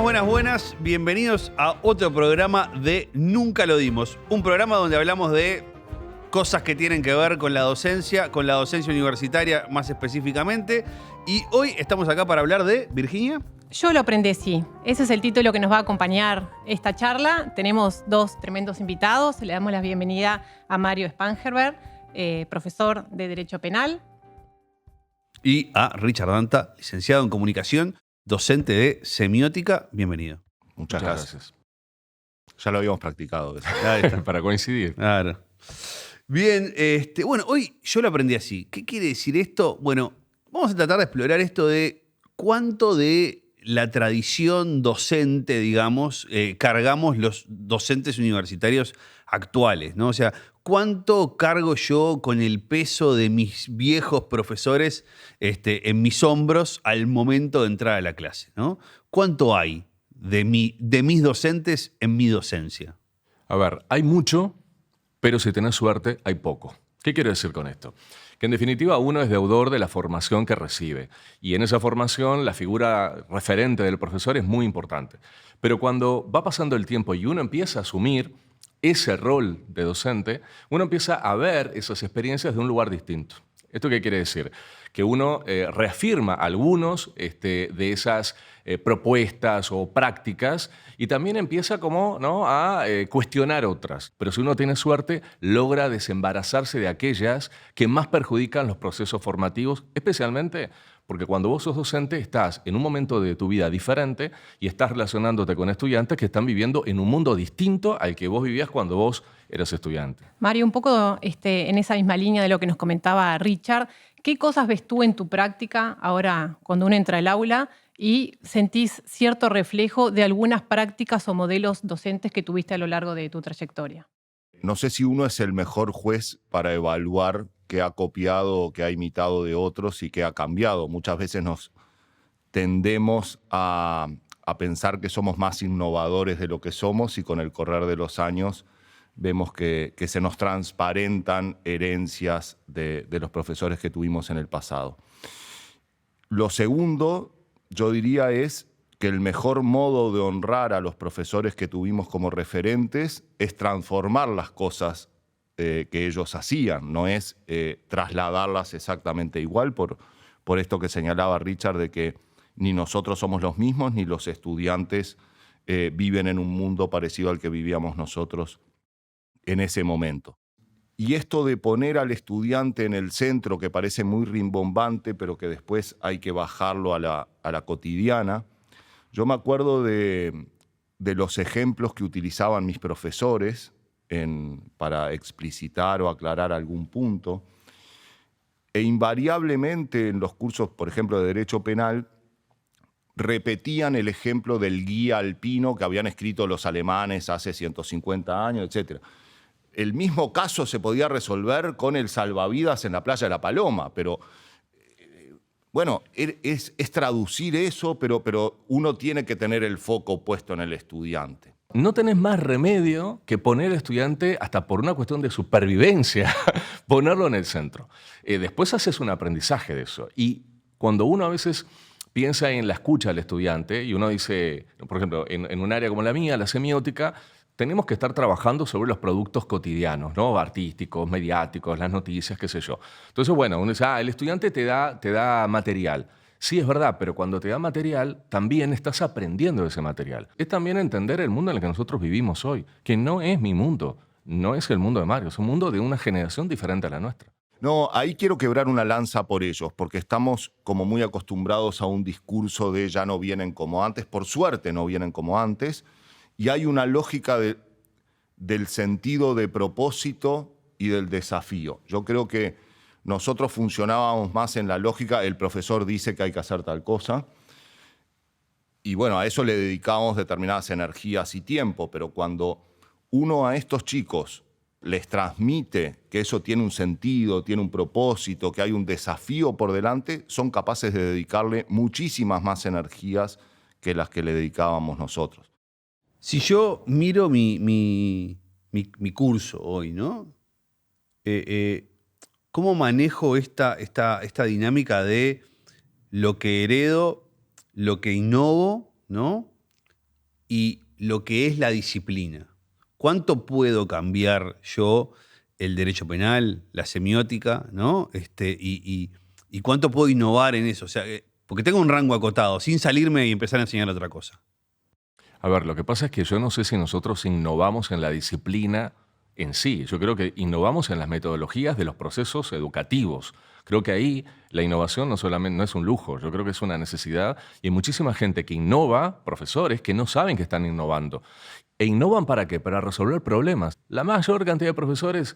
Buenas, buenas. Bienvenidos a otro programa de Nunca lo dimos. Un programa donde hablamos de cosas que tienen que ver con la docencia universitaria más específicamente. Y hoy estamos acá para hablar de, Virginia. Yo lo aprendí, sí. Ese es el título que nos va a acompañar esta charla. Tenemos dos tremendos invitados. Le damos la bienvenida a Mario Spangenberg, profesor de Derecho Penal. Y a Richard Danta, licenciado en Comunicación, docente de Semiótica. Bienvenido. Muchas gracias. Ya lo habíamos practicado eso. Para coincidir. Claro. Bien, bueno, hoy yo lo aprendí así. ¿Qué quiere decir esto? Bueno, vamos a tratar de explorar esto de cuánto de la tradición docente, digamos, cargamos los docentes universitarios actuales, ¿no? O sea, ¿cuánto cargo yo con el peso de mis viejos profesores en mis hombros al momento de entrar a la clase, ¿no? ¿Cuánto hay de mis docentes en mi docencia? A ver, hay mucho, pero si tenés suerte, hay poco. ¿Qué quiero decir con esto? Que en definitiva uno es deudor de la formación que recibe. Y en esa formación la figura referente del profesor es muy importante. Pero cuando va pasando el tiempo y uno empieza a asumir ese rol de docente, uno empieza a ver esas experiencias de un lugar distinto. ¿Esto qué quiere decir? Que uno reafirma algunos de esas propuestas o prácticas y también empieza como, ¿no?, a cuestionar otras. Pero si uno tiene suerte, logra desembarazarse de aquellas que más perjudican los procesos formativos, especialmente porque cuando vos sos docente estás en un momento de tu vida diferente y estás relacionándote con estudiantes que están viviendo en un mundo distinto al que vos vivías cuando vos eras estudiante. Mario, un poco en esa misma línea de lo que nos comentaba Richard, ¿qué cosas ves tú en tu práctica ahora cuando uno entra al aula y sentís cierto reflejo de algunas prácticas o modelos docentes que tuviste a lo largo de tu trayectoria? No sé si uno es el mejor juez para evaluar qué ha copiado o qué ha imitado de otros y qué ha cambiado. Muchas veces nos tendemos a pensar que somos más innovadores de lo que somos y con el correr de los años vemos que se nos transparentan herencias de los profesores que tuvimos en el pasado. Lo segundo, yo diría, es que el mejor modo de honrar a los profesores que tuvimos como referentes es transformar las cosas que ellos hacían, no es trasladarlas exactamente igual, por esto que señalaba Richard, de que ni nosotros somos los mismos, ni los estudiantes viven en un mundo parecido al que vivíamos nosotros en ese momento. Y esto de poner al estudiante en el centro, que parece muy rimbombante, pero que después hay que bajarlo a la cotidiana. Yo me acuerdo de los ejemplos que utilizaban mis profesores para explicitar o aclarar algún punto. E invariablemente en los cursos, por ejemplo, de Derecho Penal, repetían el ejemplo del guía alpino que habían escrito los alemanes hace 150 años, etc. El mismo caso se podía resolver con el salvavidas en la playa de La Paloma, pero bueno, es traducir eso, pero uno tiene que tener el foco puesto en el estudiante. No tenés más remedio que poner al estudiante, hasta por una cuestión de supervivencia, ponerlo en el centro. Después haces un aprendizaje de eso. Y cuando uno a veces piensa en la escucha del estudiante, y uno dice, por ejemplo, en un área como la mía, la semiótica, tenemos que estar trabajando sobre los productos cotidianos, ¿no? Artísticos, mediáticos, las noticias, qué sé yo. Entonces, bueno, uno dice, el estudiante te da material. Sí, es verdad, pero cuando te da material, también estás aprendiendo de ese material. Es también entender el mundo en el que nosotros vivimos hoy, que no es mi mundo, no es el mundo de Mario, es un mundo de una generación diferente a la nuestra. No, ahí quiero quebrar una lanza por ellos, porque estamos como muy acostumbrados a un discurso de ya no vienen como antes, por suerte no vienen como antes, y hay una lógica del sentido de propósito y del desafío. Yo creo que nosotros funcionábamos más en la lógica, el profesor dice que hay que hacer tal cosa, y bueno, a eso le dedicábamos determinadas energías y tiempo, pero cuando uno a estos chicos les transmite que eso tiene un sentido, tiene un propósito, que hay un desafío por delante, son capaces de dedicarle muchísimas más energías que las que le dedicábamos nosotros. Si yo miro mi curso hoy, ¿no? ¿Cómo manejo esta dinámica de lo que heredo, lo que innovo, ¿no? y lo que es la disciplina. ¿Cuánto puedo cambiar yo el derecho penal, la semiótica, ¿no? Y cuánto puedo innovar en eso. O sea, porque tengo un rango acotado, sin salirme y empezar a enseñar otra cosa. A ver, lo que pasa es que yo no sé si nosotros innovamos en la disciplina en sí. Yo creo que innovamos en las metodologías de los procesos educativos. Creo que ahí la innovación no solamente no es un lujo, yo creo que es una necesidad y hay muchísima gente que innova, profesores que no saben que están innovando. ¿E innovan para qué? Para resolver problemas. La mayor cantidad de profesores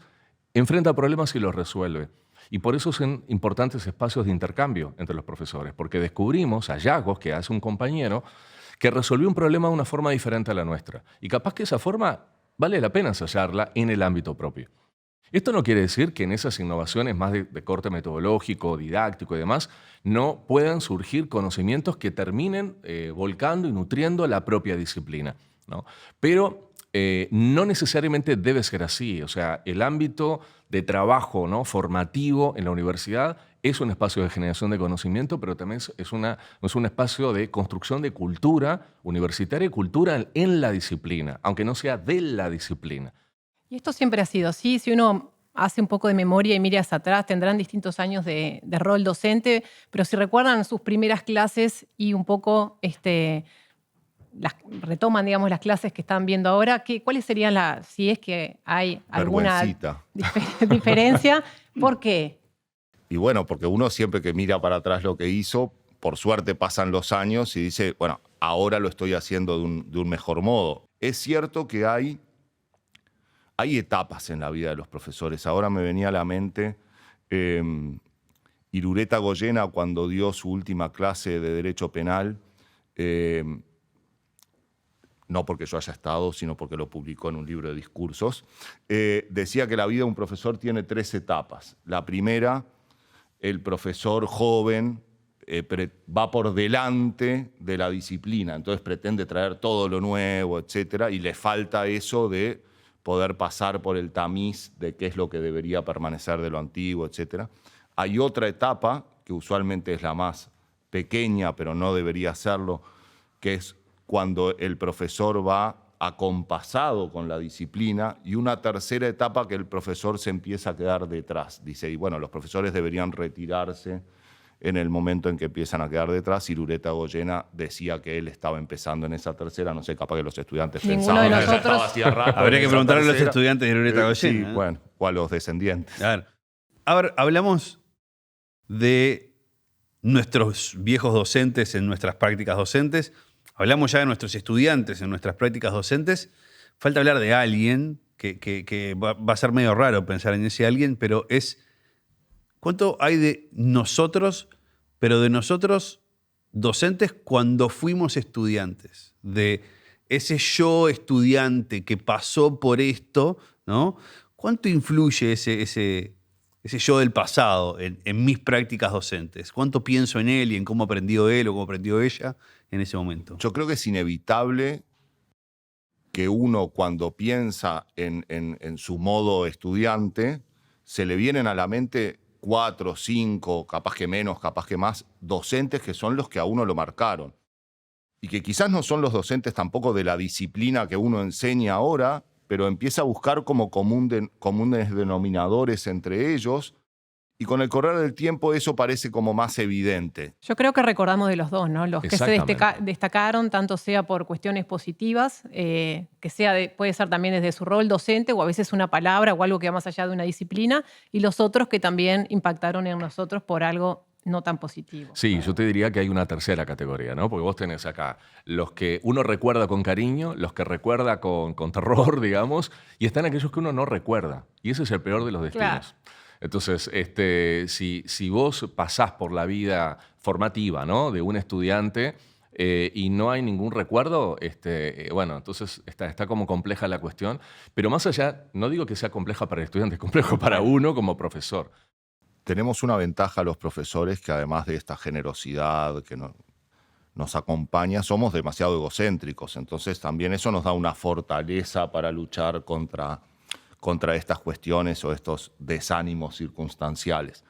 enfrenta problemas y los resuelve. Y por eso son importantes espacios de intercambio entre los profesores, porque descubrimos hallazgos que hace un compañero que resolvió un problema de una forma diferente a la nuestra. Y capaz que esa forma vale la pena ensayarla en el ámbito propio. Esto no quiere decir que en esas innovaciones más de corte metodológico, didáctico y demás, no puedan surgir conocimientos que terminen volcando y nutriendo la propia disciplina, ¿no? Pero no necesariamente debe ser así. O sea, el ámbito de trabajo, ¿no?, formativo en la universidad es un espacio de generación de conocimiento, pero también es un espacio de construcción de cultura universitaria y cultura en la disciplina, aunque no sea de la disciplina. Y esto siempre ha sido así. Si uno hace un poco de memoria y mira hacia atrás, tendrán distintos años de rol docente, pero si recuerdan sus primeras clases y un poco retoman, digamos, las clases que están viendo ahora, ¿cuáles serían si es que hay alguna diferencia? ¿Por qué? Y bueno, porque uno siempre que mira para atrás lo que hizo, por suerte pasan los años y dice, bueno, ahora lo estoy haciendo de un mejor modo. Es cierto que hay etapas en la vida de los profesores. Ahora me venía a la mente Irureta Goyena cuando dio su última clase de Derecho Penal, no porque yo haya estado, sino porque lo publicó en un libro de discursos, decía que la vida de un profesor tiene 3 etapas. La primera, el profesor joven va por delante de la disciplina, entonces pretende traer todo lo nuevo, etcétera, y le falta eso de poder pasar por el tamiz de qué es lo que debería permanecer de lo antiguo, etcétera. Hay otra etapa, que usualmente es la más pequeña, pero no debería serlo, que es cuando el profesor va acompasado con la disciplina, y una tercera etapa que el profesor se empieza a quedar detrás. Dice, y bueno, los profesores deberían retirarse en el momento en que empiezan a quedar detrás. Irureta Goyena decía que él estaba empezando en esa tercera, no sé, capaz que los estudiantes pensaban que estaba hacía rato. Habría que preguntarle a los estudiantes de Irureta Goyena. Sí, bueno, o a los descendientes. A ver, hablamos de nuestros viejos docentes en nuestras prácticas docentes, hablamos ya de nuestros estudiantes en nuestras prácticas docentes, falta hablar de alguien que va a ser medio raro pensar en ese alguien, pero es cuánto hay de nosotros, pero de nosotros docentes cuando fuimos estudiantes, de ese yo estudiante que pasó por esto, ¿no? ¿Cuánto influye ese yo del pasado en mis prácticas docentes? ¿Cuánto pienso en él y en cómo aprendió él o cómo aprendió ella en ese momento? Yo creo que es inevitable que uno, cuando piensa en su modo estudiante, se le vienen a la mente 4, 5, capaz que menos, capaz que más, docentes que son los que a uno lo marcaron. Y que quizás no son los docentes tampoco de la disciplina que uno enseña ahora, pero empieza a buscar como comunes denominadores entre ellos, y con el correr del tiempo eso parece como más evidente. Yo creo que recordamos de los dos, ¿no? Los que se destacaron, tanto sea por cuestiones positivas, puede ser también desde su rol docente, o a veces una palabra o algo que va más allá de una disciplina, y los otros que también impactaron en nosotros por algo no tan positivo. Sí, yo te diría que hay una tercera categoría, ¿no? Porque vos tenés acá los que uno recuerda con cariño, los que recuerda con terror, digamos, y están aquellos que uno no recuerda. Y ese es el peor de los destinos. Claro. Entonces, si vos pasás por la vida formativa, ¿no?, de un estudiante y no hay ningún recuerdo, bueno, entonces está como compleja la cuestión. Pero más allá, no digo que sea compleja para el estudiante, es complejo para uno como profesor. Tenemos una ventaja los profesores, que además de esta generosidad que nos acompaña, somos demasiado egocéntricos. Entonces también eso nos da una fortaleza para luchar contra estas cuestiones o estos desánimos circunstanciales.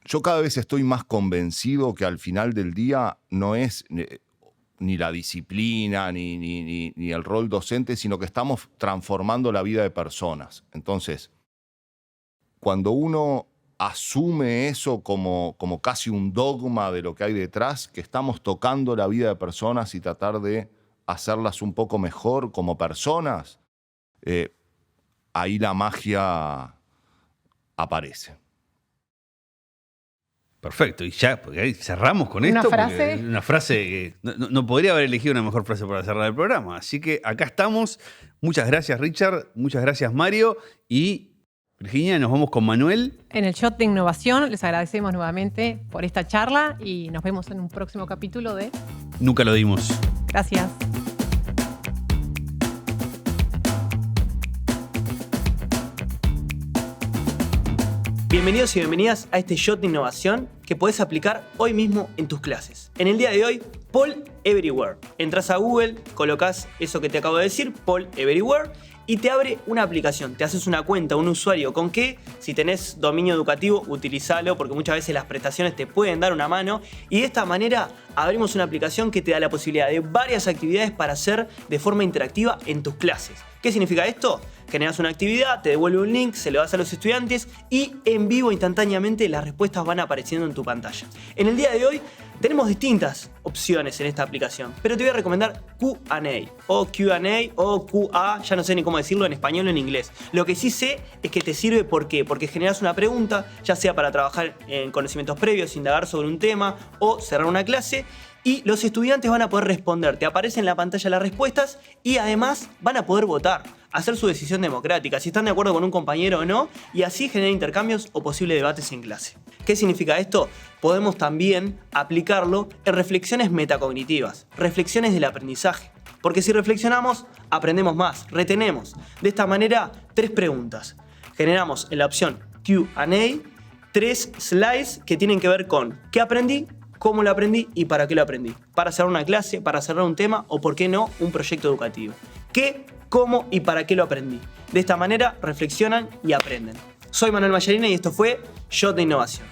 Yo cada vez estoy más convencido que al final del día no es ni la disciplina, ni el rol docente, sino que estamos transformando la vida de personas. Entonces, cuando uno asume eso como casi un dogma de lo que hay detrás, que estamos tocando la vida de personas y tratar de hacerlas un poco mejor como personas, ahí la magia aparece. Perfecto, y ya, porque ahí cerramos con ¿Una esto. frase? Una frase que no podría haber elegido una mejor frase para cerrar el programa. Así que acá estamos. Muchas gracias, Richard. Muchas gracias, Mario. Y Virginia, nos vamos con Manuel. En el Shot de Innovación les agradecemos nuevamente por esta charla y nos vemos en un próximo capítulo de Nunca lo dimos. Gracias. Bienvenidos y bienvenidas a este Shot de Innovación que podés aplicar hoy mismo en tus clases. En el día de hoy, Poll Everywhere. Entras a Google, colocas eso que te acabo de decir, Poll Everywhere, y te abre una aplicación. Te haces una cuenta, un usuario con que, si tenés dominio educativo, utilizalo, porque muchas veces las prestaciones te pueden dar una mano. Y de esta manera abrimos una aplicación que te da la posibilidad de varias actividades para hacer de forma interactiva en tus clases. ¿Qué significa esto? Generas una actividad, te devuelve un link, se lo das a los estudiantes y en vivo instantáneamente las respuestas van apareciendo en tu pantalla. En el día de hoy tenemos distintas opciones en esta aplicación, pero te voy a recomendar Q&A o Q&A o QA, ya no sé ni cómo decirlo en español o en inglés. Lo que sí sé es que te sirve ¿por qué? Porque generas una pregunta, ya sea para trabajar en conocimientos previos, indagar sobre un tema o cerrar una clase, y los estudiantes van a poder responder. Te aparecen en la pantalla las respuestas y además van a poder votar, hacer su decisión democrática, si están de acuerdo con un compañero o no, y así generar intercambios o posibles debates en clase. ¿Qué significa esto? Podemos también aplicarlo en reflexiones metacognitivas, reflexiones del aprendizaje. Porque si reflexionamos, aprendemos más, retenemos. De esta manera, 3 preguntas. Generamos en la opción Q&A 3 slides que tienen que ver con qué aprendí, cómo lo aprendí y para qué lo aprendí. Para cerrar una clase, para cerrar un tema o, por qué no, un proyecto educativo. ¿Qué, cómo y para qué lo aprendí? De esta manera reflexionan y aprenden. Soy Manuel Mayarina y esto fue Shot de Innovación.